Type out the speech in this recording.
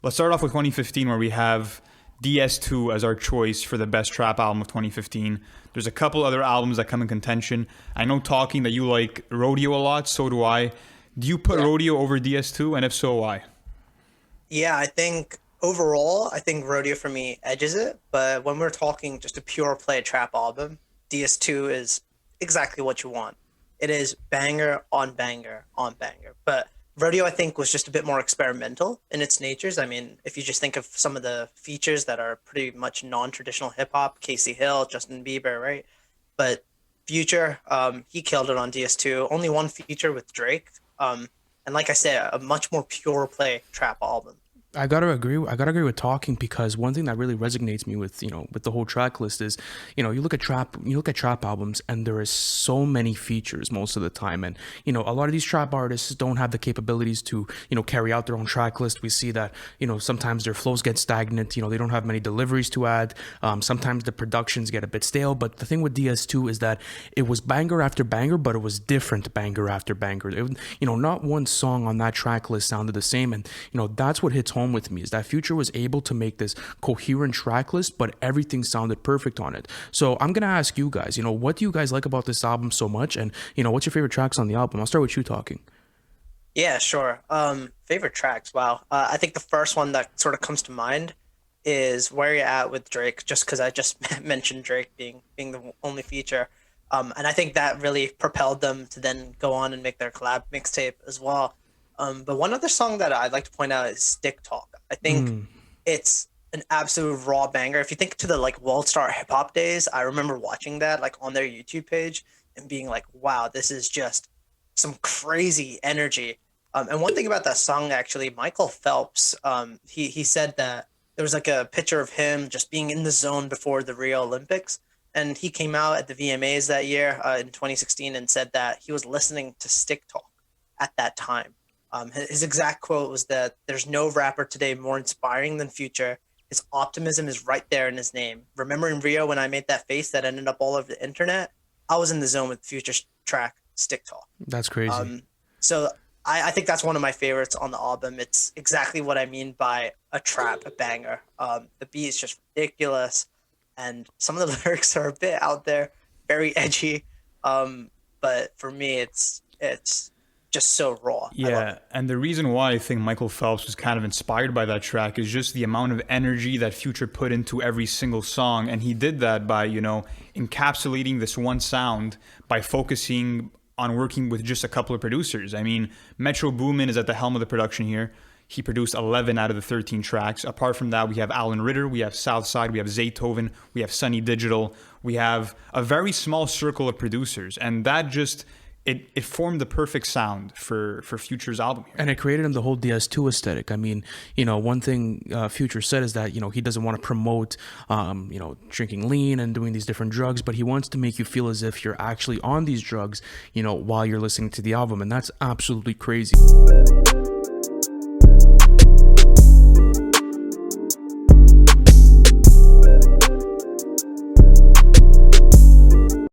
Let's start off with 2015, where we have DS2 as our choice for the best trap album of 2015. There's a couple other albums that come in contention. I know talking that you like Rodeo a lot, so do I. Do you put Rodeo over DS2, and if so, why? Yeah, I think overall, I think Rodeo for me edges it. But when we're talking just a pure play trap album, DS2 is exactly what you want. It is banger on banger on banger. But Rodeo, I think, was just a bit more experimental in its natures. I mean, if you just think of some of the features that are pretty much non-traditional hip hop, Casey Hill, Justin Bieber, right? But Future, he killed it on DS2. Only one feature with Drake. And like I said, a much more pure play trap album. I gotta agree. I gotta agree with talking because one thing that really resonates me with with the whole track list is you look at trap albums and there is so many features most of the time, and a lot of these trap artists don't have the capabilities to carry out their own track list. We see that sometimes their flows get stagnant. They don't have many deliveries to add. Sometimes the productions get a bit stale. But the thing with DS2 is that it was banger after banger, but it was different banger after banger. Not one song on that track list sounded the same, and that's what hits home with me is that Future was able to make this coherent track list, but everything sounded perfect on it. So I'm gonna ask you guys, what do you guys like about this album so much, and what's your favorite tracks on the album? I'll start with you talking. Yeah, sure. Favorite tracks. Wow. I think the first one that sort of comes to mind is Where You At with Drake, just because I just mentioned Drake being the only feature. And I think that really propelled them to then go on and make their collab mixtape as well. But one other song that I'd like to point out is Stick Talk. I think it's an absolute raw banger. If you think to the World Star Hip Hop days, I remember watching that on their YouTube page and being like, wow, this is just some crazy energy. And one thing about that song, actually, Michael Phelps, he said that there was a picture of him just being in the zone before the Rio Olympics. And he came out at the VMAs that year in 2016 and said that he was listening to Stick Talk at that time. His exact quote was that there's no rapper today more inspiring than Future. His optimism is right there in his name. Remembering Rio when I made that face that ended up all over the internet? I was in the zone with Future's track Stick Talk. That's crazy. So I think that's one of my favorites on the album. It's exactly what I mean by a trap, a banger. The beat is just ridiculous, and some of the lyrics are a bit out there, very edgy. But for me, it's just so raw. Yeah, and the reason why I think Michael Phelps was kind of inspired by that track is just the amount of energy that Future put into every single song. And he did that by, encapsulating this one sound by focusing on working with just a couple of producers. I mean, Metro Boomin is at the helm of the production here. He produced 11 out of the 13 tracks. Apart from that, we have Alan Ritter, we have Southside, we have Zaytoven, we have Sunny Digital. We have a very small circle of producers. And that just... It formed the perfect sound for Future's album here. And it created him the whole DS2 aesthetic. I mean, one thing Future said is that, he doesn't want to promote, drinking lean and doing these different drugs, but he wants to make you feel as if you're actually on these drugs, while you're listening to the album. And that's absolutely crazy.